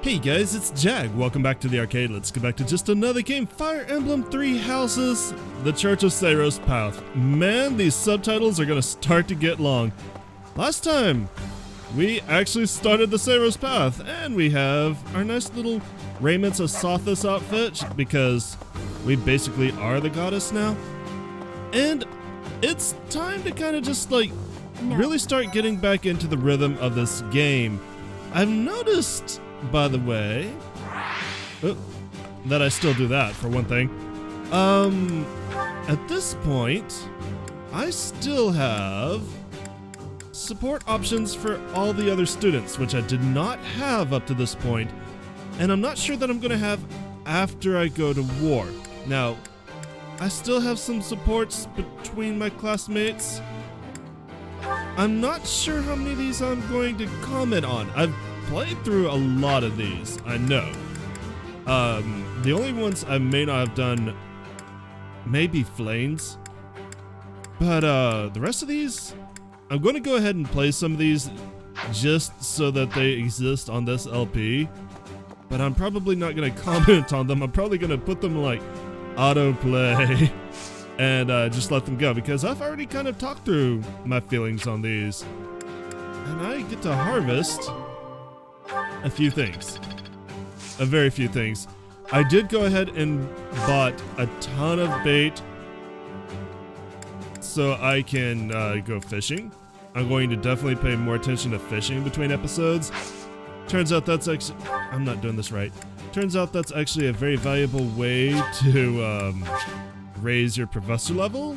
Hey guys, it's Jag. Welcome back to the arcade. Let's get back to just another game. Fire Emblem Three Houses, The Church of Seiros Path. Man, these subtitles are gonna start to get long. Last time, we actually started the Seiros Path, and we have our nice little Raymond's a Sothis outfit, because we basically are the goddess now. And it's time to kind of just really start getting back into the rhythm of this game. I've noticed, by the way, that I still do that, for one thing. At this point, I still have support options for all the other students, which I did not have up to this point, and I'm not sure that I'm going to have after I go to war. Now, I still have some supports between my classmates. I'm not sure how many of these I'm going to comment on. I've played through a lot of these, I know. The only ones I may not have done maybe Flames, but the rest of these, I'm going to go ahead and play some of these just so that they exist on this LP, but I'm probably not going to comment on them. I'm probably going to put them like autoplay and just let them go, because I've already kind of talked through my feelings on these, and I get to harvest a few things. A very few things. I did go ahead and bought a ton of bait so I can go fishing. I'm going to definitely pay more attention to fishing between episodes. Turns out that's actually... I'm not doing this right. Turns out that's actually a very valuable way to raise your professor level.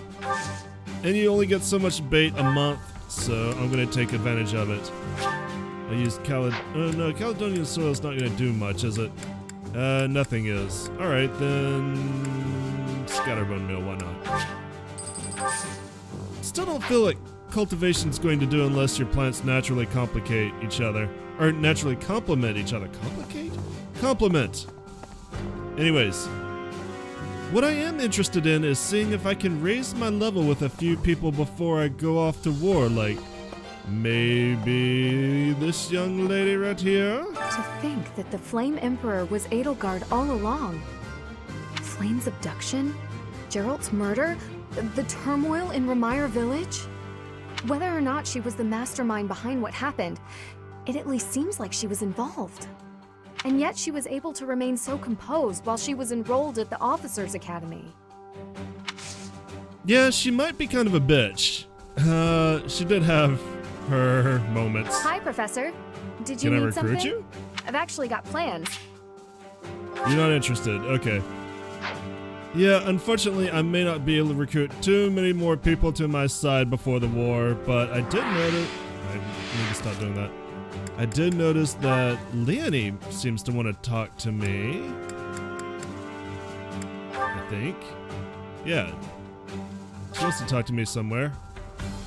And you only get so much bait a month, so I'm going to take advantage of it. I used no, Caledonian soil is not going to do much, is it? Nothing is. Alright, then... Scatterbone meal, why not? Still don't feel like cultivation's going to do unless your plants naturally complicate each other. Or naturally complement each other. Complicate? Complement! Anyways. What I am interested in is seeing if I can raise my level with a few people before I go off to war, like... maybe this young lady right here? To think that the Flame Emperor was Edalgard all along. Flame's abduction? Geralt's murder? The turmoil in Ramire village? Whether or not she was the mastermind behind what happened, it at least seems like she was involved. And yet she was able to remain so composed while she was enrolled at the Officers' Academy. Yeah, she might be kind of a bitch. She did have her moments. Hi, Professor. Did you need something? Can I recruit you? I've actually got plans. You're not interested. Okay. Yeah, unfortunately, I may not be able to recruit too many more people to my side before the war, but I did notice... I need to stop doing that. I did notice that Leonie seems to want to talk to me. I think. Yeah. She wants to talk to me somewhere.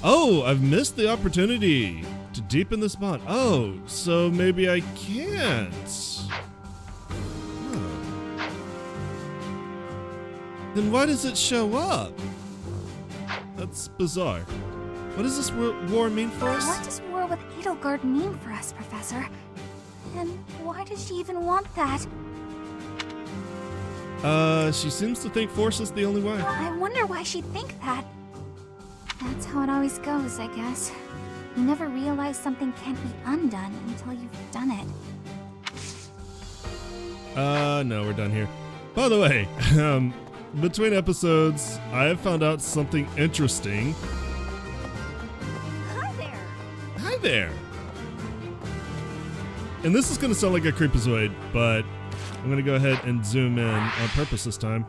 Oh, I've missed the opportunity to deepen this bond. Oh, so maybe I can't. Oh. Then why does it show up? That's bizarre. What does this war mean for us? What does war with Edalgard mean for us, Professor? And why does she even want that? She seems to think force is the only way. I wonder why she'd think that. That's how it always goes, I guess. You never realize something can't be undone until you've done it. No, we're done here. By the way, between episodes, I have found out something interesting. Hi there! Hi there! And this is going to sound like a creepazoid, but I'm going to go ahead and zoom in on purpose this time.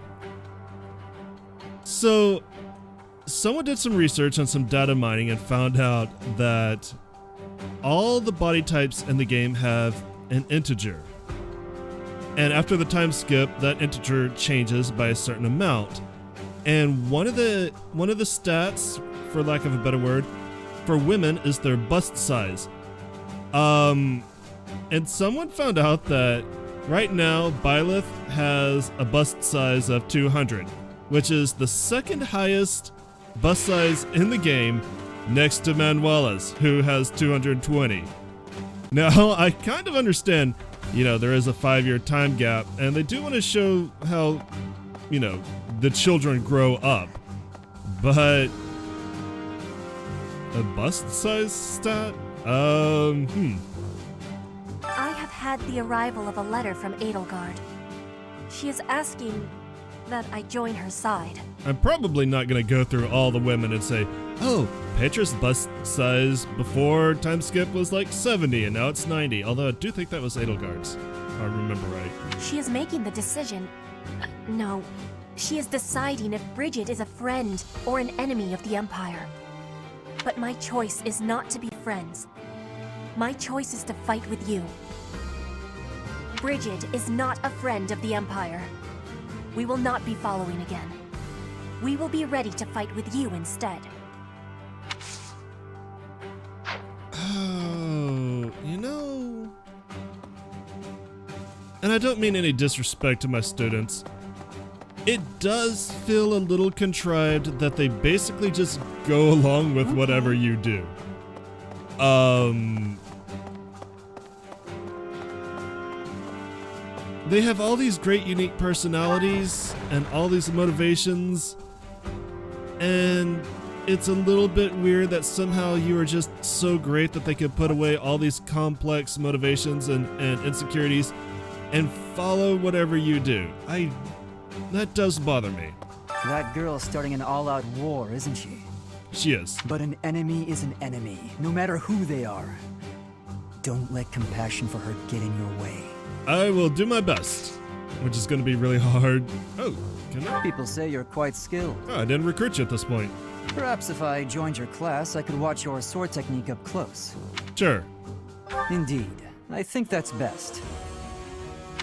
So... someone did some research on some data mining and found out that all the body types in the game have an integer. And after the time skip, that integer changes by a certain amount. And one of the stats, for lack of a better word, for women is their bust size. And someone found out that right now Byleth has a bust size of 200, which is the second highest bust size in the game, next to Manuela's, who has 220. Now, I kind of understand you know, there is a 5-year time gap, and they do want to show how, you know, the children grow up. But a bust size stat? I have had the arrival of a letter from Edalgard. She is asking that I join her side. I'm probably not going to go through all the women and say, oh, Petra's bust size before time skip was like 70 and now it's 90, although I do think that was Edalgard's, if I remember right. She is making the decision. No, she is deciding if Brigid is a friend or an enemy of the Empire. But my choice is not to be friends. My choice is to fight with you. Brigid is not a friend of the Empire. We will not be following again. We will be ready to fight with you instead. Oh, you know... And I don't mean any disrespect to my students. It does feel a little contrived that they basically just go along with whatever you do. They have all these great unique personalities and all these motivations, and it's a little bit weird that somehow you are just so great that they could put away all these complex motivations and insecurities and follow whatever you do. That does bother me. That girl's starting an all-out war, isn't she? She is. But an enemy is an enemy, no matter who they are. Don't let compassion for her get in your way. I will do my best, which is going to be really hard. Oh, can I? People say you're quite skilled. Oh, I didn't recruit you at this point. Perhaps if I joined your class, I could watch your sword technique up close. Sure. Indeed. I think that's best.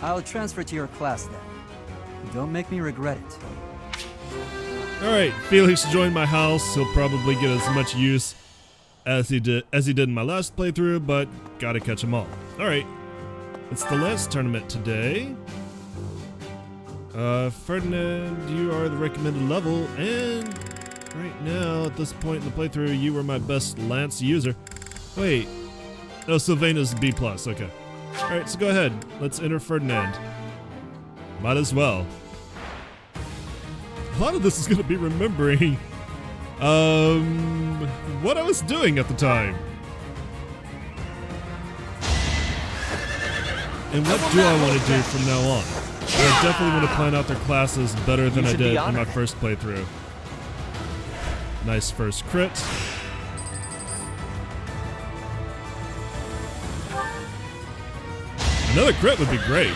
I'll transfer to your class then. Don't make me regret it. Alright, Felix joined my house. He'll probably get as much use as he did in my last playthrough, but gotta catch them all. Alright. It's the lance tournament today. Ferdinand, you are the recommended level, and right now, at this point in the playthrough, you were my best lance user. Wait. Oh, Sylvaina's B+, okay. Alright, so go ahead. Let's enter Ferdinand. Might as well. A lot of this is going to be remembering what I was doing at the time. And what do I want to do from now on? I definitely want to plan out their classes better than I did in my first playthrough. Nice first crit. Another crit would be great.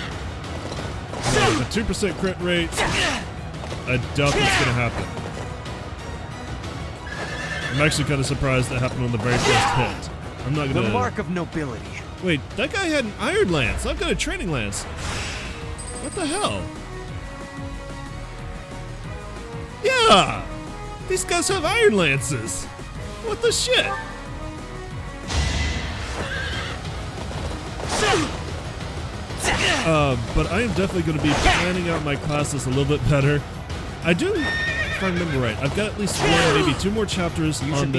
No, a 2% crit rate, I doubt that's going to happen. I'm actually kind of surprised that happened on the very first hit. I'm not going to... The mark of nobility. Wait, that guy had an iron lance. I've got a training lance. What the hell? Yeah! These guys have iron lances. What the shit? But I am definitely going to be planning out my classes a little bit better. I do, if I remember right, I've got at least one, maybe two more chapters on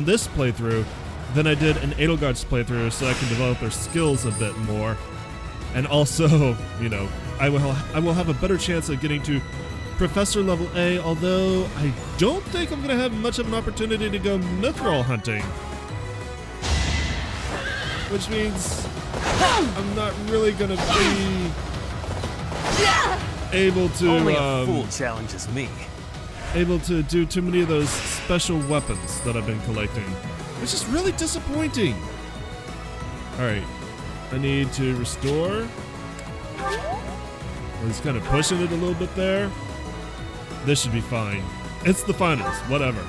this playthrough than I did in Edalgard's playthrough, so I can develop their skills a bit more. And also, you know, I will have a better chance of getting to Professor level A, although I don't think I'm going to have much of an opportunity to go mithril hunting. Which means I'm not really going to be able to... Only a fool challenges me. Able to do too many of those special weapons that I've been collecting. Which is really disappointing. Alright. I need to restore. I was kind of pushing it a little bit there. This should be fine. It's the finals. Whatever.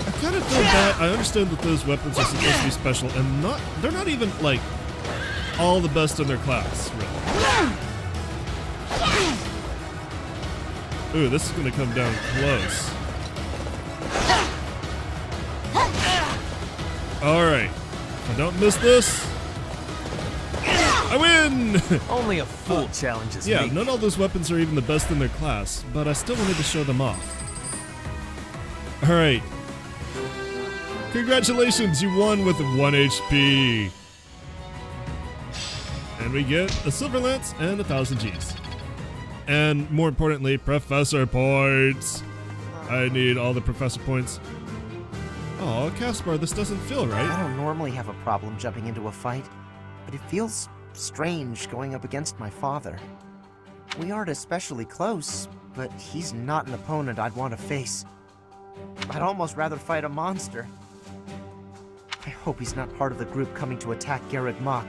I kind of feel bad. I understand that those weapons are supposed to be special, and they're not even, like, all the best in their class, really. Ooh, this is going to come down close. Alright. If I don't miss this, I win! Only a fool challenges me. Yeah, not all those weapons are even the best in their class, but I still wanted to show them off. Alright. Congratulations, you won with 1 HP. And we get a silver lance and 1,000 Gs. And more importantly, professor points. I need all the professor points. Oh, Caspar, this doesn't feel I right. don't normally have a problem jumping into a fight, but it feels strange going up against my father. We aren't especially close, but he's not an opponent I'd want to face. I'd almost rather fight a monster. I hope he's not part of the group coming to attack Garreg Mach.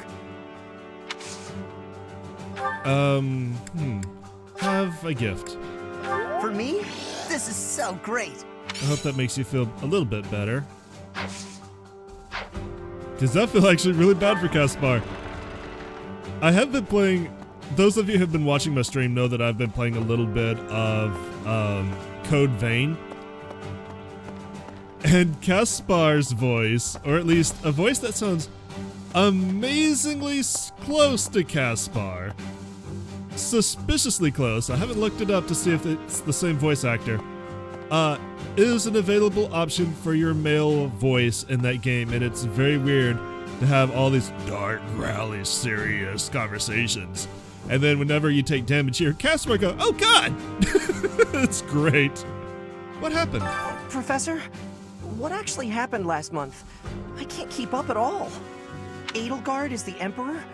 Have a gift. For me? This is so great! I hope that makes you feel a little bit better. Because that feels actually really bad for Caspar. I have been playing... Those of you who have been watching my stream know that I've been playing a little bit of Code Vein. And Caspar's voice, or at least a voice that sounds amazingly close to Caspar, suspiciously close, I haven't looked it up to see if it's the same voice actor, is an available option for your male voice in that game, and it's very weird to have all these dark, growly, serious conversations. And then whenever you take damage, you hear Caspar go, "Oh God!" It's great. What happened? Professor, what actually happened last month? I can't keep up at all. Edalgard is the Emperor,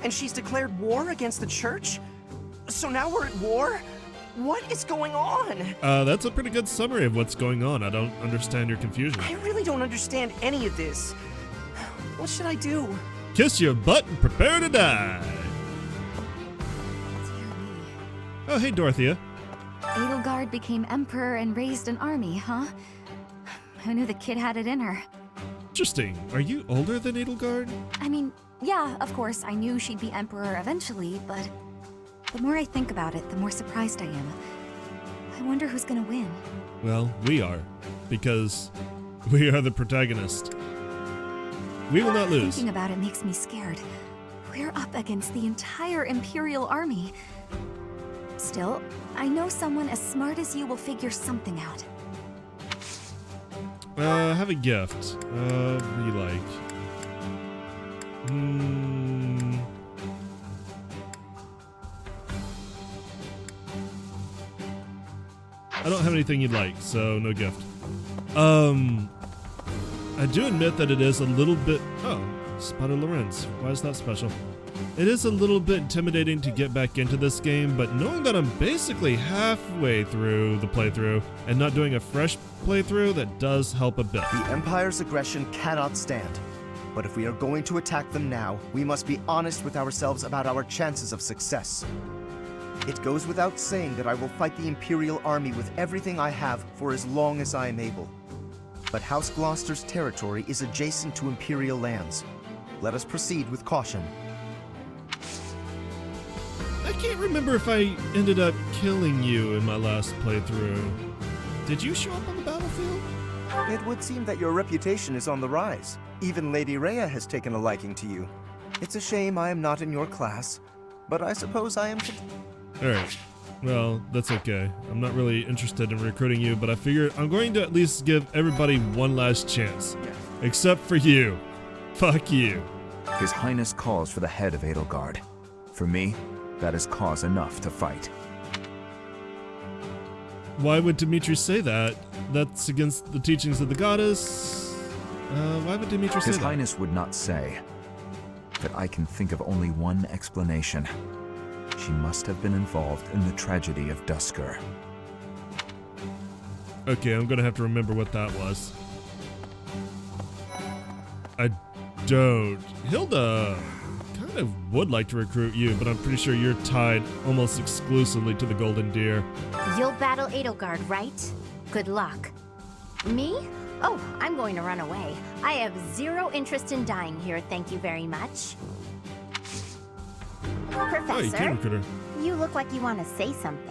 and she's declared war against the Church? So now we're at war? What is going on? That's a pretty good summary of what's going on. I don't understand your confusion. I really don't understand any of this. What should I do? Kiss your butt and prepare to die. Dear me. Oh, hey, Dorothea. Edalgard became emperor and raised an army, huh? Who knew the kid had it in her? Interesting. Are you older than Edalgard? I mean, yeah, of course, I knew she'd be emperor eventually, but the more I think about it, the more surprised I am. I wonder who's gonna win. Well, we are, because we are the protagonist. We will not lose. Thinking about it makes me scared. We're up against the entire Imperial army. Still, I know someone as smart as you will figure something out. Have a gift. What do you like? I don't have anything you'd like, so no gift. I do admit that it is a little bit... Oh, Spotted Lorenz. Why is that special? It is a little bit intimidating to get back into this game, but knowing that I'm basically halfway through the playthrough and not doing a fresh playthrough, that does help a bit. The Empire's aggression cannot stand. But if we are going to attack them now, we must be honest with ourselves about our chances of success. It goes without saying that I will fight the Imperial army with everything I have for as long as I am able. But House Gloucester's territory is adjacent to Imperial lands. Let us proceed with caution. I can't remember if I ended up killing you in my last playthrough. Did you show up on the battlefield? It would seem that your reputation is on the rise. Even Lady Rhea has taken a liking to you. It's a shame I am not in your class, but I suppose I am... Alright. Well, that's okay. I'm not really interested in recruiting you, but I figure I'm going to at least give everybody one last chance. Except for you. Fuck you. His Highness calls for the head of Edalgard. For me, that is cause enough to fight. Why would Dimitri say that? That's against the teachings of the goddess. Why would Dimitri say His that? Highness would not say. But I can think of only one explanation. She must have been involved in the tragedy of Dusker. Okay, I'm gonna have to remember what that was. I don't. Hilda kind of would like to recruit you, but I'm pretty sure you're tied almost exclusively to the Golden Deer. You'll battle Edalgard, right? Good luck. Me? Oh, I'm going to run away. I have zero interest in dying here, thank you very much. Oh, you Professor, can recruit her. you look like you want to say something.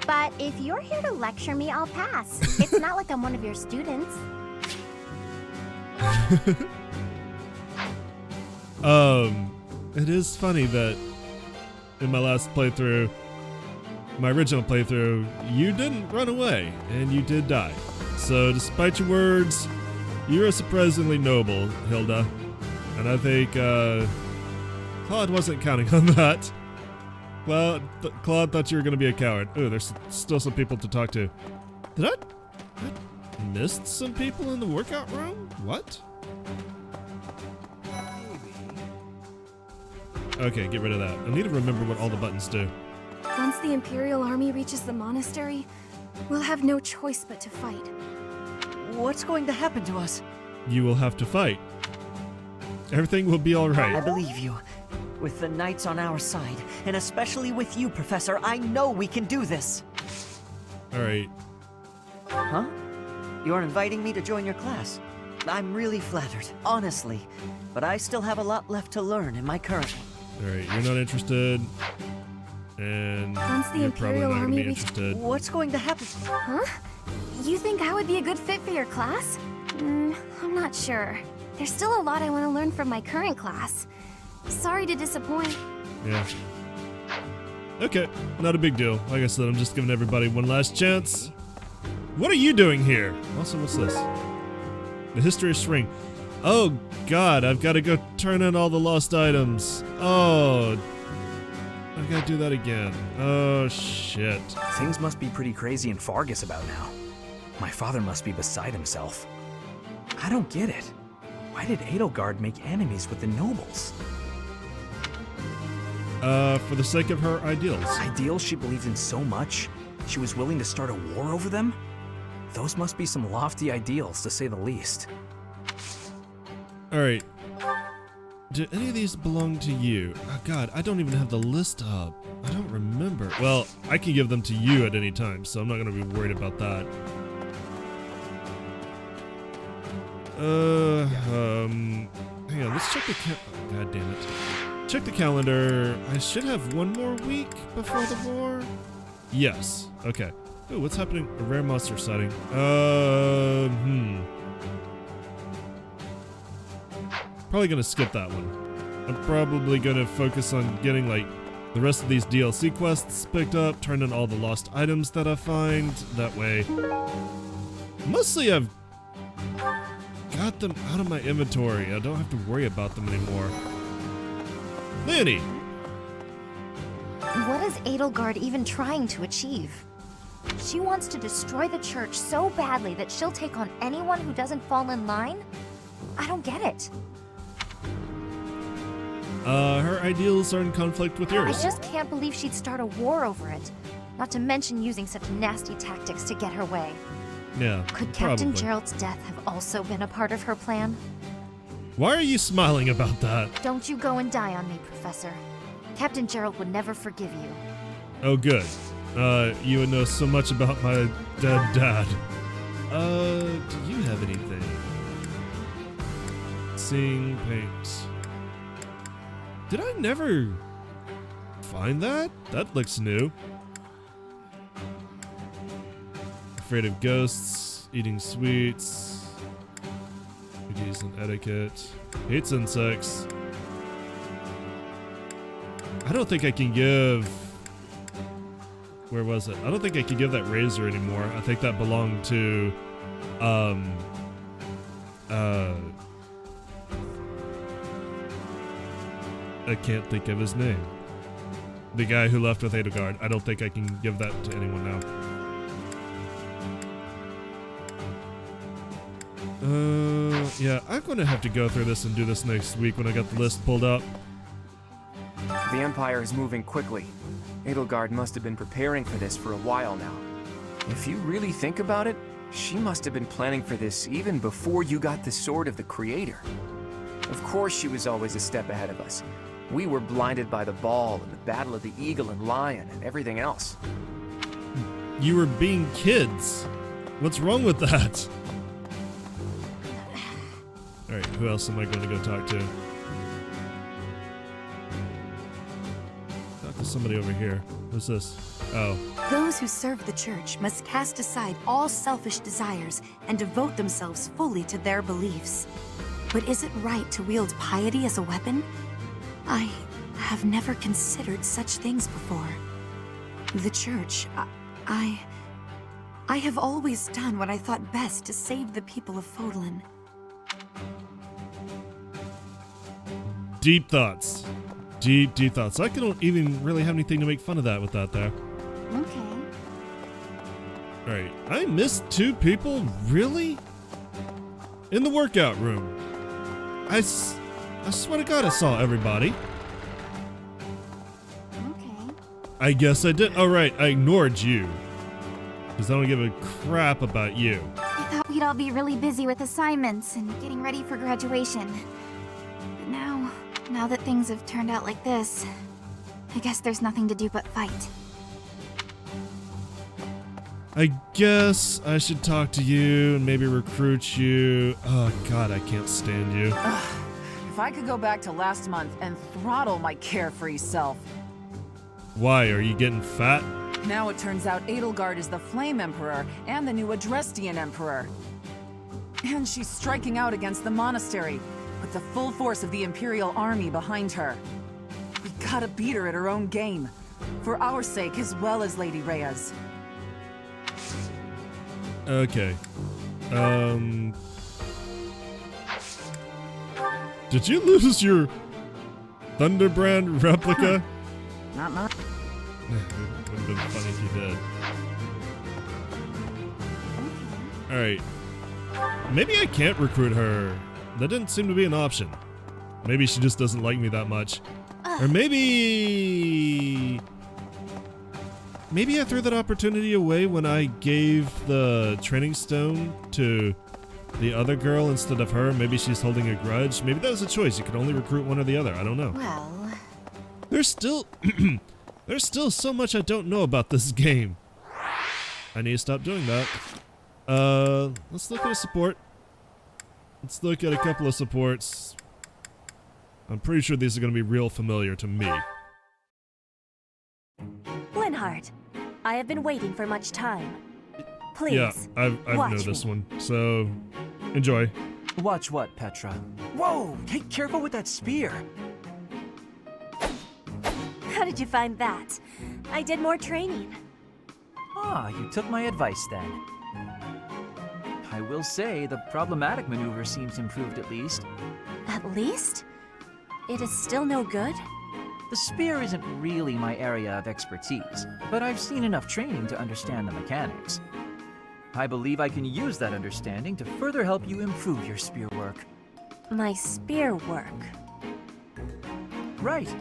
But if you're here to lecture me, I'll pass. It's not like I'm one of your students. It is funny that in my last playthrough, my original playthrough, you didn't run away, and you did die. So despite your words, you're surprisingly noble, Hilda. And I think, Claude wasn't counting on that. Claude thought you were going to be a coward. Ooh, there's still some people to talk to. Did I missed some people in the workout room? What? Okay, get rid of that. I need to remember what all the buttons do. Once the Imperial Army reaches the monastery, we'll have no choice but to fight. What's going to happen to us? You will have to fight. Everything will be I alright. believe you. With the Knights on our side, and especially with you, Professor, I know we can do this. Alright. Huh? You're inviting me to join your class. I'm really flattered, honestly. But I still have a lot left to learn in my current one. Alright, you're not interested. And Once the you're probably Imperial not gonna Army be reaches- interested. What's going to happen? Huh? You think I would be a good fit for your class? I'm not sure. There's still a lot I want to learn from my current class. Sorry to disappoint. Yeah. Okay, not a big deal. Like I said, I'm just giving everybody one last chance. What are you doing here? Also, what's this? The history of Spring. Oh god, I've got to go turn in all the lost items. Oh, I've got to do that again. Oh shit. Things must be pretty crazy in Fargus about now. My father must be beside himself. I don't get it. Why did Edalgard make enemies with the nobles? For the sake of her ideals. Ideals she believed in so much, she was willing to start a war over them? Those must be some lofty ideals, to say the least. Alright. Do any of these belong to you? Oh god, I don't even have the list up. I don't remember. Well, I can give them to you at any time, so I'm not going to be worried about that. Hang on, let's check the god damn it. Check the calendar. I should have one more week before the war. Yes. Okay. Ooh, what's happening? A rare monster sighting. Probably gonna skip that one. I'm probably gonna focus on getting like the rest of these DLC quests picked up, turn in all the lost items that I find. That way, mostly I've got them out of my inventory. I don't have to worry about them anymore. Leonie! What is Edalgard even trying to achieve? She wants to destroy the church so badly that she'll take on anyone who doesn't fall in line? I don't get it. Her ideals are in conflict with I yours. just can't believe she'd start a war over it. Not to mention using such nasty tactics to get her way. Yeah, Could Captain probably. Gerald's death have also been a part of her plan? Why are you smiling about that? Don't you go and die on me, Professor. Captain Gerald would never forgive you. Oh, good. You would know so much about my dead dad. Do you have anything? Seeing paint. Did I never find that? That looks new. Afraid of ghosts, eating sweets, duties and etiquette, hates insects. I don't think I can give... Where was it? I don't think I can give that razor anymore. I think that belonged to... I can't think of his name. The guy who left with Edalgard. I don't think I can give that to anyone now. Yeah, I'm gonna have to go through this and do this next week when I got the list pulled up. The Empire is moving quickly. Edalgard must have been preparing for this for a while now. If you really think about it, she must have been planning for this even before you got the Sword of the Creator. Of course she was always a step ahead of us. We were blinded by the ball and the Battle of the Eagle and Lion and everything else. You were being kids. What's wrong with that? Alright, who else am I going to go talk to? Talk to somebody over here. Who's this? Oh. Those who serve the church must cast aside all selfish desires and devote themselves fully to their beliefs. But is it right to wield piety as a weapon? I have never considered such things before. The church, I have always done what I thought best to save the people of Fodlan. Deep thoughts. deep, deep thoughts. I don't even really have anything to make fun of that with that there. Okay. Alright, I missed 2 people? Really? In the workout room. I swear to God I saw everybody. Okay. I guess I did. Oh, right, I ignored you. Because I don't give a crap about you. I thought we'd all be really busy with assignments and getting ready for graduation. But now that things have turned out like this, I guess there's nothing to do but fight. I guess I should talk to you and maybe recruit you. Oh, God, I can't stand you. If I could go back to last month and throttle my carefree self. Why? Are you getting fat? Now it turns out Edalgard is the Flame Emperor and the new Adrestian Emperor. And she's striking out against the monastery, with the full force of the Imperial army behind her. We gotta beat her at her own game, for our sake as well as Lady Rhea's. Okay. Did you lose your Thunderbrand replica? Not mine. Would have been funny if you did. Alright. Maybe I can't recruit her. That didn't seem to be an option. Maybe she just doesn't like me that much. Or maybe I threw that opportunity away when I gave the training stone to the other girl instead of her. Maybe she's holding a grudge. Maybe that was a choice. You could only recruit one or the other. I don't know. Well, There's still so much I don't know about this game. I need to stop doing that. Let's look at a support. Let's look at a couple of supports. I'm pretty sure these are going to be real familiar to me. Linhardt, I have been waiting for much time. Please, Yeah, I know watch this me. one. So, enjoy. Watch what, Petra? Whoa! Take careful with that spear! How did you find that? I did more training. Ah, you took my advice then. I will say, the problematic maneuver seems improved at least. At least? It is still no good? The spear isn't really my area of expertise, but I've seen enough training to understand the mechanics. I believe I can use that understanding to further help you improve your spear work. My spear work. Right.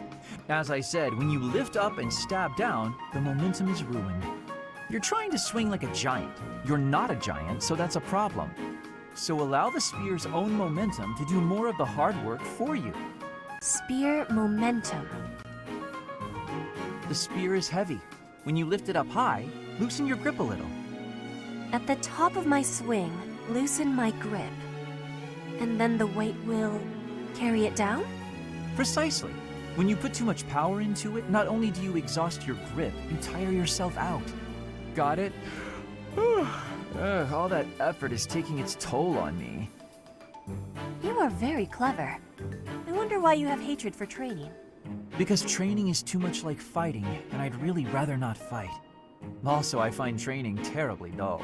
As I said, when you lift up and stab down, the momentum is ruined. You're trying to swing like a giant. You're not a giant, so that's a problem. So allow the spear's own momentum to do more of the hard work for you. Spear momentum. The spear is heavy. When you lift it up high, loosen your grip a little. At the top of my swing, loosen my grip. And then the weight will carry it down? Precisely. When you put too much power into it, not only do you exhaust your grip, you tire yourself out. Got it? All that effort is taking its toll on me. You are very clever. I wonder why you have hatred for training. Because training is too much like fighting, and I'd really rather not fight. Also, I find training terribly dull.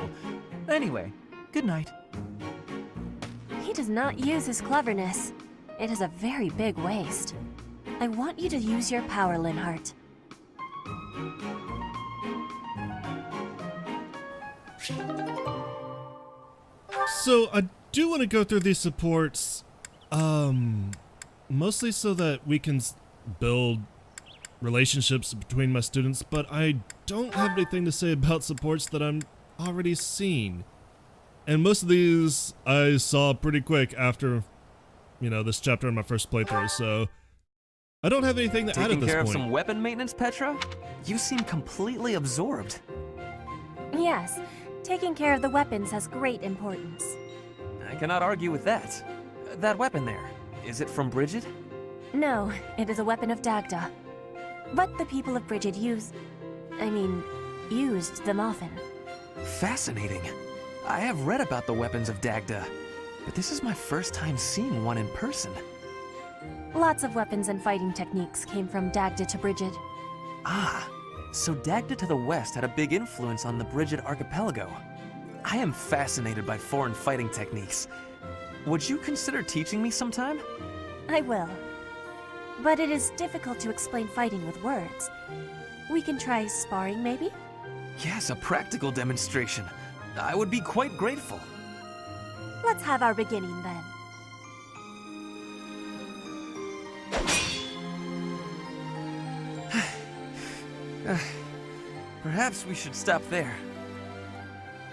Anyway, good night. He does not use his cleverness. It is a very big waste. I want you to use your power, Linhardt. So, I do want to go through these supports, mostly so that we can build relationships between my students, but I don't have anything to say about supports that I'm already seen. And most of these I saw pretty quick after, you know, this chapter in my first playthrough, so I don't have anything to add at Taking this care point. of some weapon maintenance, Petra? You seem completely absorbed. Yes, taking care of the weapons has great importance. I cannot argue with that. That weapon there, is it from Brigid? No, it is a weapon of Dagda. But the people of Brigid used them often. Fascinating. I have read about the weapons of Dagda, but this is my first time seeing one in person. Lots of weapons and fighting techniques came from Dagda to Brigid. Ah, so Dagda to the west had a big influence on the Brigid archipelago. I am fascinated by foreign fighting techniques. Would you consider teaching me sometime? I will. but it is difficult to explain fighting with words. We can try sparring, maybe? Yes, a practical demonstration. I would be quite grateful. Let's have our beginning then. Perhaps we should stop there.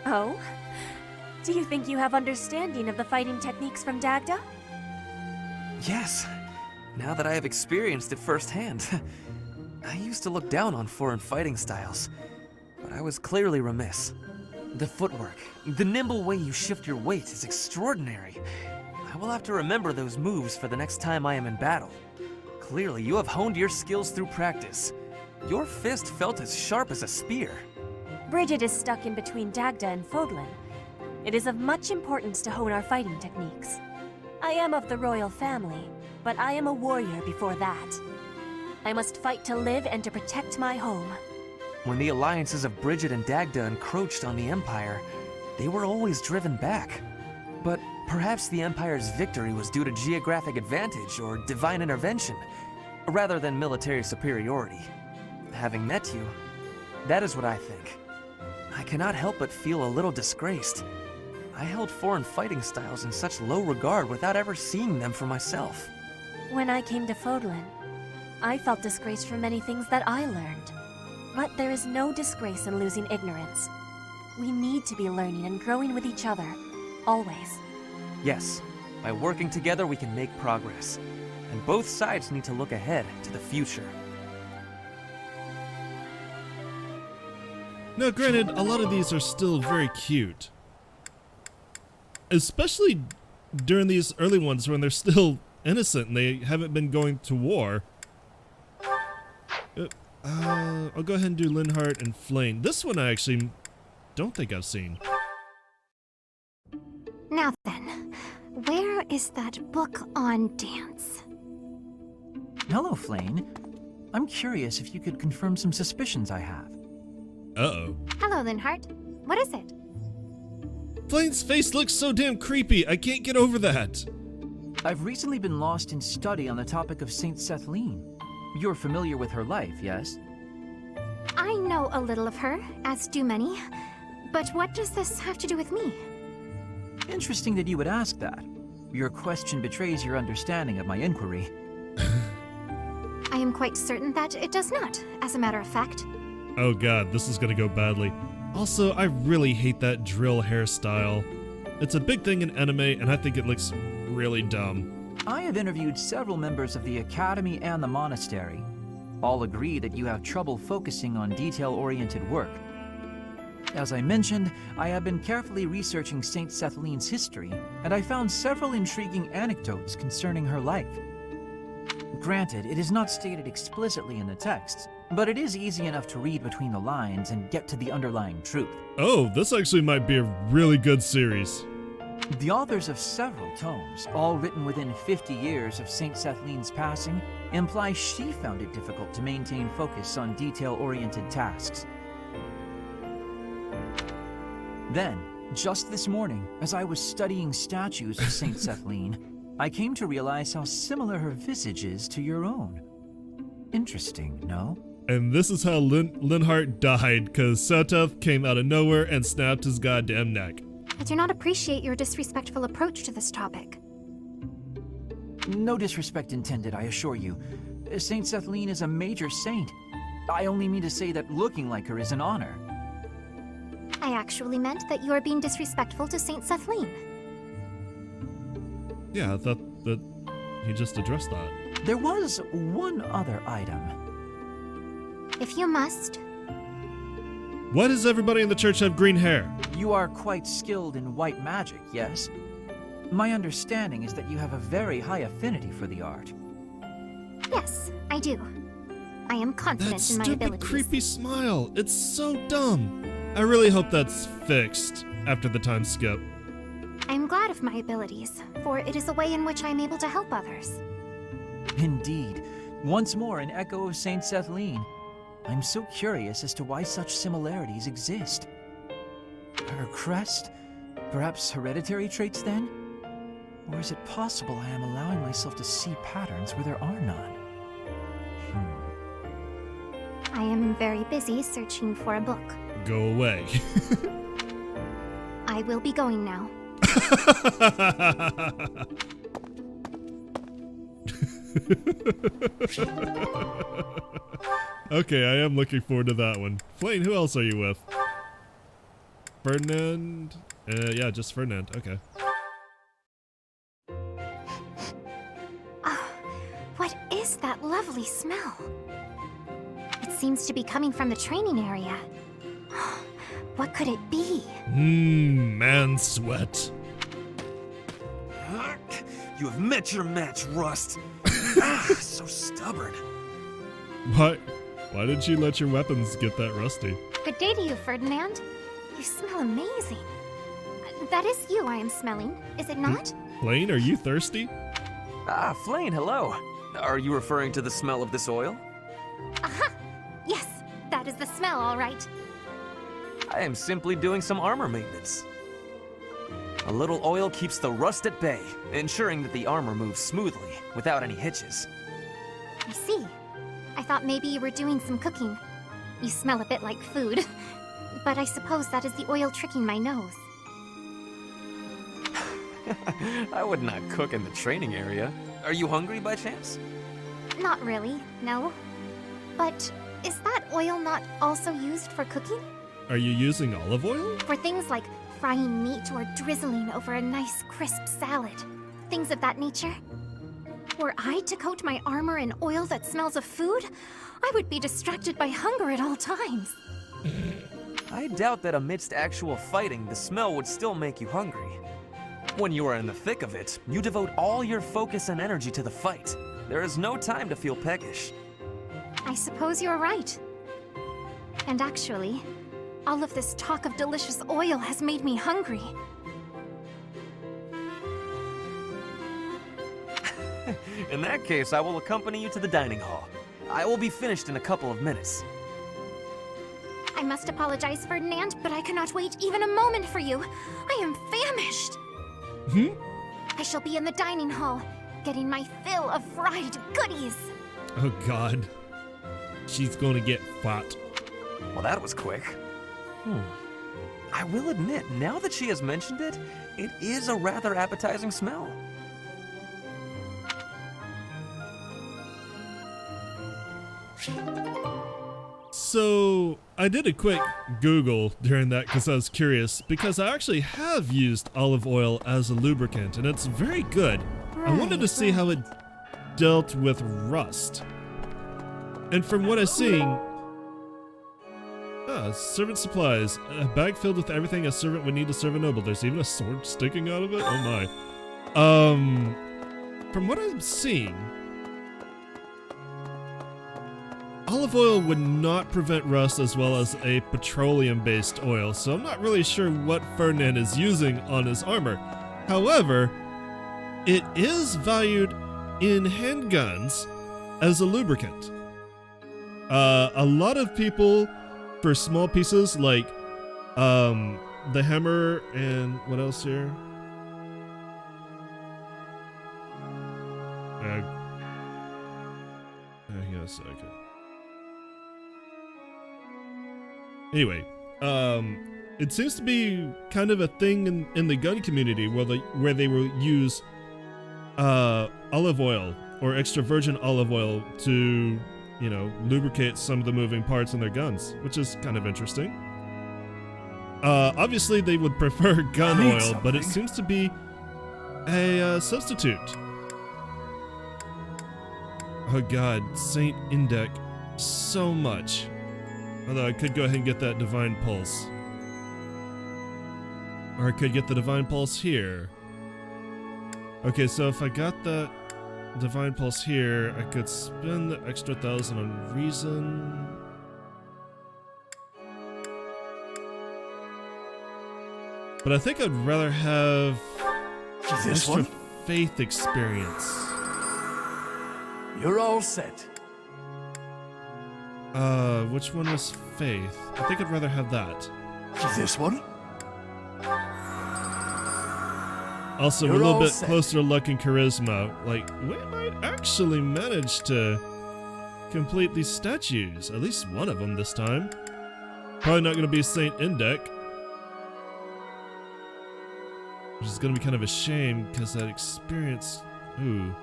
Oh? Do you think you have understanding of the fighting techniques from Dagda? Yes, now that I have experienced it firsthand. I used to look down on foreign fighting styles, but I was clearly remiss. The footwork, the nimble way you shift your weight is extraordinary. I will have to remember those moves for the next time I am in battle. Clearly, you have honed your skills through practice. Your fist felt as sharp as a spear. Brigid is stuck in between Dagda and Fodlan. It is of much importance to hone our fighting techniques. I am of the royal family, but I am a warrior before that. I must fight to live and to protect my home. When the alliances of Brigid and Dagda encroached on the Empire, they were always driven back. But perhaps the Empire's victory was due to geographic advantage or divine intervention, rather than military superiority. Having met you, that is what I think. I cannot help but feel a little disgraced. I held foreign fighting styles in such low regard without ever seeing them for myself. When I came to Fodlan, I felt disgraced for many things that I learned. But there is no disgrace in losing ignorance. We need to be learning and growing with each other, always. Yes, by working together we can make progress. And both sides need to look ahead to the future. Now, granted, a lot of these are still very cute. Especially during these early ones when they're still innocent and they haven't been going to war. I'll go ahead and do Linhardt and Flame. This one I actually don't think I've seen. Now then, where is that book on dance? Hello, Flane. I'm curious if you could confirm some suspicions I have. Uh-oh. Hello, Linhardt. What is it? Flame's face looks so damn creepy. I can't get over that. I've recently been lost in study on the topic of Saint Setheline. You're familiar with her life, yes? I know a little of her, as do many. But what does this have to do with me? Interesting that you would ask that. Your question betrays your understanding of my inquiry. I am quite certain that it does not, as a matter of fact. Oh god, this is gonna go badly. Also, I really hate that drill hairstyle. It's a big thing in anime, and I think it looks really dumb. I have interviewed several members of the Academy and the monastery. All agree that you have trouble focusing on detail-oriented work. As I mentioned, I have been carefully researching Saint Setheline's history, and I found several intriguing anecdotes concerning her life. Granted, it is not stated explicitly in the text, but it is easy enough to read between the lines and get to the underlying truth. Oh, this actually might be a really good series. The authors of several tomes, all written within 50 years of Saint Setheline's passing, imply she found it difficult to maintain focus on detail-oriented tasks. Then, just this morning, as I was studying statues of Saint Setheline, I came to realize how similar her visage is to your own. Interesting, no? And this is how Linhardt died, because Soteth came out of nowhere and snapped his goddamn neck. I do not appreciate your disrespectful approach to this topic. No disrespect intended, I assure you. Saint Setheline is a major saint. I only mean to say that looking like her is an honor. I actually meant that you are being disrespectful to Saint Setheline. Yeah, I thought that he just addressed that. There was one other item. If you must. Why does everybody in the church have green hair? You are quite skilled in white magic, yes? My understanding is that you have a very high affinity for the art. Yes, I do. I am confident That in my stupid, abilities. creepy smile. It's so dumb. I really hope that's fixed after the time skip. I am glad of my abilities, for it is a way in which I am able to help others. Indeed. Once more an echo of Saint Setheline. I'm so curious as to why such similarities exist. Her crest? Perhaps hereditary traits then? Or is it possible I am allowing myself to see patterns where there are none? I am very busy searching for a book. Go away. I will be going now. Okay, I am looking forward to that one. Flane, who else are you with? Ferdinand? Yeah, just Ferdinand. Okay. What is that lovely smell? It seems to be coming from the training area. What could it be? Man sweat. You have met your match, Rust. So stubborn. Why did you let your weapons get that rusty? Good day to you, Ferdinand. You smell amazing. That is you I am smelling, is it not? Flane, are you thirsty? Ah, Flane, hello. Are you referring to the smell of this oil? Aha! Yes, that is the smell, all right. I am simply doing some armor maintenance. A little oil keeps the rust at bay, ensuring that the armor moves smoothly, without any hitches. I see. I thought maybe you were doing some cooking. You smell a bit like food. But I suppose that is the oil tricking my nose. I would not cook in the training area. Are you hungry by chance? Not really, no. But is that oil not also used for cooking? Are you using olive oil? For things like frying meat or drizzling over a nice crisp salad. Things of that nature. Were I to coat my armor in oil that smells of food, I would be distracted by hunger at all times. I doubt that amidst actual fighting, the smell would still make you hungry. When you are in the thick of it, you devote all your focus and energy to the fight. There is no time to feel peckish. I suppose you're right. And actually, all of this talk of delicious oil has made me hungry. In that case, I will accompany you to the dining hall. I will be finished in a couple of minutes. I must apologize, Ferdinand, but I cannot wait even a moment for you. I am famished. I shall be in the dining hall, getting my fill of fried goodies. Oh god. She's gonna get fat. Well, that was quick. I will admit, now that she has mentioned it, it is a rather appetizing smell. So, I did a quick Google during that because I was curious, because I actually have used olive oil as a lubricant, and it's very good. I wanted to see how it dealt with rust. And from what I'm seeing, servant supplies. A bag filled with everything a servant would need to serve a noble. There's even a sword sticking out of it? Oh my. From what I'm seeing, olive oil would not prevent rust as well as a petroleum-based oil, so I'm not really sure what Ferdinand is using on his armor. However, it is valued in handguns as a lubricant. A lot of people, for small pieces like the hammer and what else here? Hang on a second. Anyway, it seems to be kind of a thing in the gun community where they will use olive oil or extra virgin olive oil to, you know, lubricate some of the moving parts in their guns, which is kind of interesting. Obviously they would prefer gun oil, but it seems to be a substitute. Oh god, Saint Indec, so much. Although I could go ahead and get that Divine Pulse. Or I could get the Divine Pulse here. Okay, so if I got that Divine Pulse here, I could spend the extra 1,000 on Reason. But I think I'd rather have This extra one? faith experience. You're all set. Which one was faith? I think I'd rather have that. This one? Also, You're a little all bit set. closer to luck and charisma. Like, we might actually manage to complete these statues. At least one of them this time. Probably not going to be Saint Indek. Which is going to be kind of a shame because that experience... Ooh.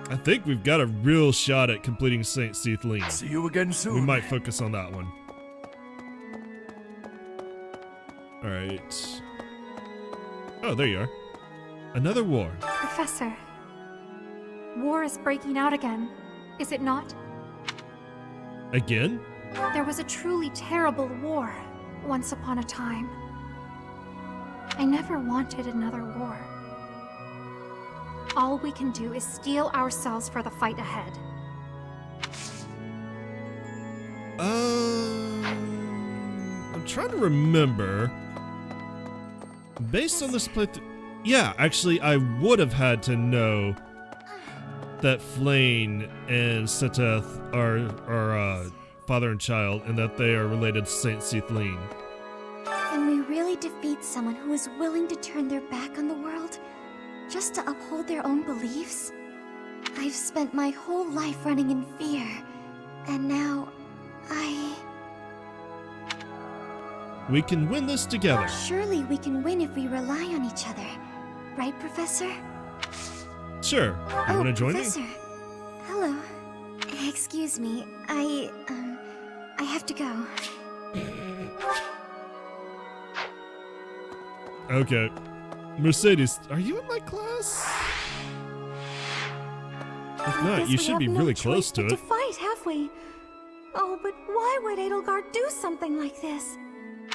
I think we've got a real shot at completing Saint Seathleen. See you again soon. We might focus on that one. Alright. Oh, there you are. Another war. Professor, war is breaking out again, is it not? Again? There was a truly terrible war once upon a time. I never wanted another war. All we can do is steel ourselves for the fight ahead. I'm trying to remember. Based on this playthrough... Yeah, actually, I would have had to know that Flayn and Seteth are father and child, and that they are related to Saint Seathleen. Can we really defeat someone who is willing to turn their back on the world just to uphold their own beliefs? I've spent my whole life running in fear, and now We can win this together. Surely we can win if we rely on each other. Right, Professor? Sure. You want to join Professor. me? Hello. Excuse me. I have to go. Okay. Mercedes, are you in my class? If not, you should be really close to to it. fight, have we? Oh, but why would Edalgard do something like this?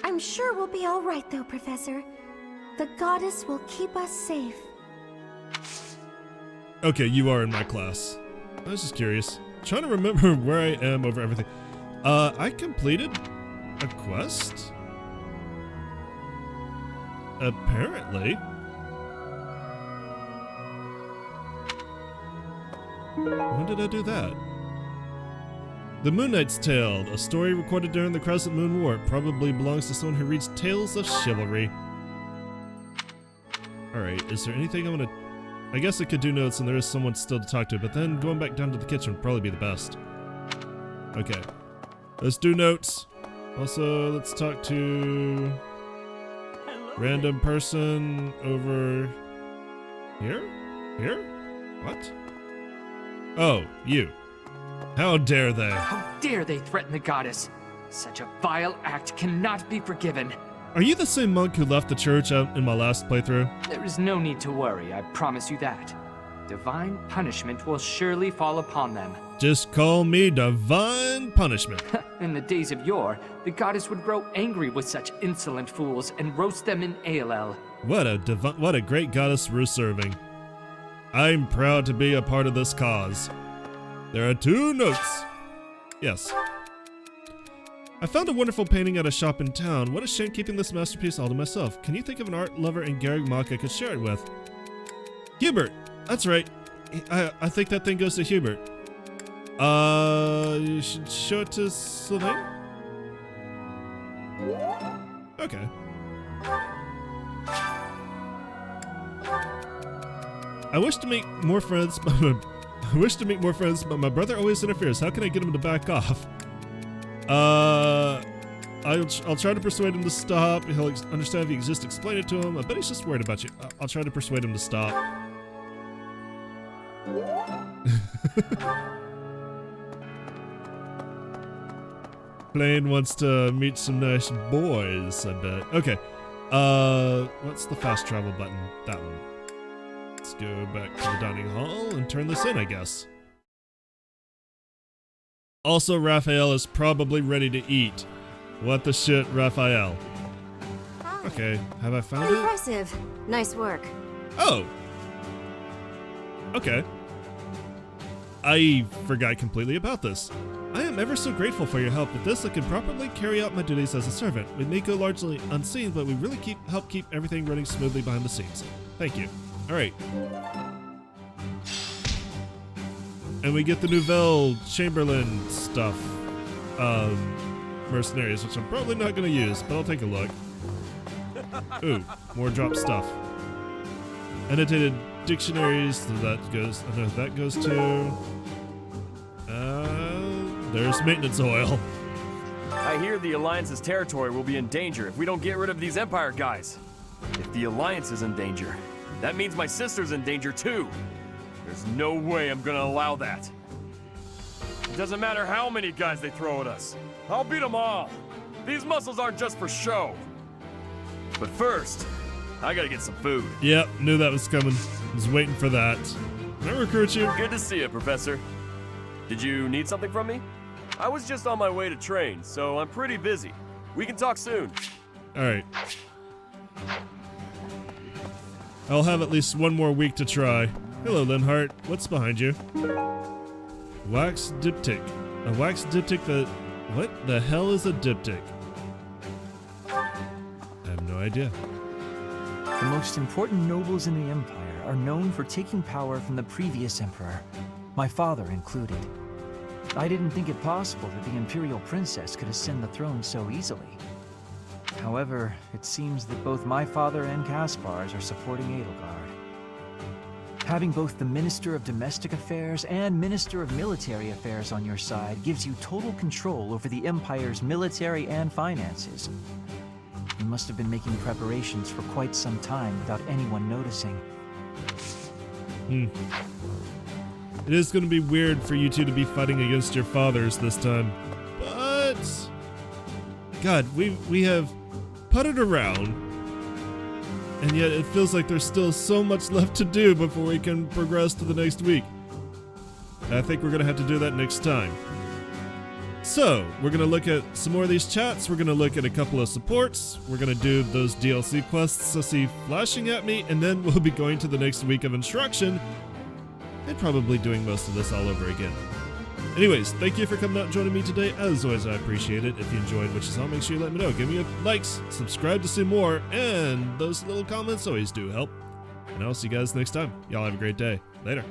I'm sure we'll be all right, though, Professor. The goddess will keep us safe. Okay, you are in my class. I was just curious. Trying to remember where I am over everything. I completed a quest? Apparently. When did I do that? The Moon Knight's Tale, a story recorded during the Crescent Moon War. It probably belongs to someone who reads tales of chivalry. Alright, is there anything I want to... I guess I could do notes and there is someone still to talk to, but then going back down to the kitchen would probably be the best. Okay. Let's do notes. Also, let's talk to... random person over... here? Here? What? Oh, you. How dare they? How dare they threaten the goddess? Such a vile act cannot be forgiven. Are you the same monk who left the church out in my last playthrough? There is no need to worry, I promise you that. Divine punishment will surely fall upon them. Just call me Divine Punishment. In the days of yore, the goddess would grow angry with such insolent fools and roast them in ALL. What a great goddess we're serving. I'm proud to be a part of this cause. There are 2 notes. Yes. I found a wonderful painting at a shop in town. What a shame keeping this masterpiece all to myself. Can you think of an art lover in Garreg Mach I could share it with? Hubert! That's right. I think that thing goes to Hubert. You should show it to Sylvain? Okay. I wish to make more friends, but my brother always interferes. How can I get him to back off? I'll try to persuade him to stop. He'll understand if you exist. Explain it to him. I bet he's just worried about you. I'll try to persuade him to stop. Blaine wants to meet some nice boys, I bet. Okay. What's the fast travel button? That one. Let's go back to the dining hall and turn this in, I guess. Also, Raphael is probably ready to eat. What the shit, Raphael? Okay, have I found it? Impressive. Nice work. Oh! Okay. I forgot completely about this. I am ever so grateful for your help. With this, I can properly carry out my duties as a servant. We may go largely unseen, but we really help keep everything running smoothly behind the scenes. Thank you. Alright. And we get the Nouvelle Chamberlain stuff. Mercenaries, which I'm probably not going to use, but I'll take a look. Ooh, more drop stuff. Annotated dictionaries, that goes, I know that goes to. there's maintenance oil. I hear the Alliance's territory will be in danger if we don't get rid of these Empire guys. If the Alliance is in danger, that means my sister's in danger too. There's no way I'm gonna allow that. It doesn't matter how many guys they throw at us. I'll beat them all. These muscles aren't just for show. But first, I gotta get some food. Yep, knew that was coming. Was waiting for that. Can I recruit you? Good to see you, Professor. Did you need something from me? I was just on my way to train, so I'm pretty busy. We can talk soon. Alright. I'll have at least one more week to try. Hello, Linhart. What's behind you? Wax diptych. A wax diptych that... What the hell is a diptych? I have no idea. The most important nobles in the Empire are known for taking power from the previous Emperor, my father included. I didn't think it possible that the Imperial Princess could ascend the throne so easily. However, it seems that both my father and Caspar's are supporting Edalgard. Having both the Minister of Domestic Affairs and Minister of Military Affairs on your side gives you total control over the Empire's military and finances. You must have been making preparations for quite some time without anyone noticing. It is going to be weird for you two to be fighting against your fathers this time. But... God, we have putted around, and yet it feels like there's still so much left to do before we can progress to the next week. I think we're going to have to do that next time. So, we're going to look at some more of these chats, we're going to look at a couple of supports, we're going to do those DLC quests I see flashing at me, and then we'll be going to the next week of instruction, and probably doing most of this all over again. Anyways, thank you for coming out and joining me today. As always, I appreciate it. If you enjoyed what you saw, make sure you let me know. Give me a likes, subscribe to see more, and those little comments always do help. And I'll see you guys next time. Y'all have a great day. Later.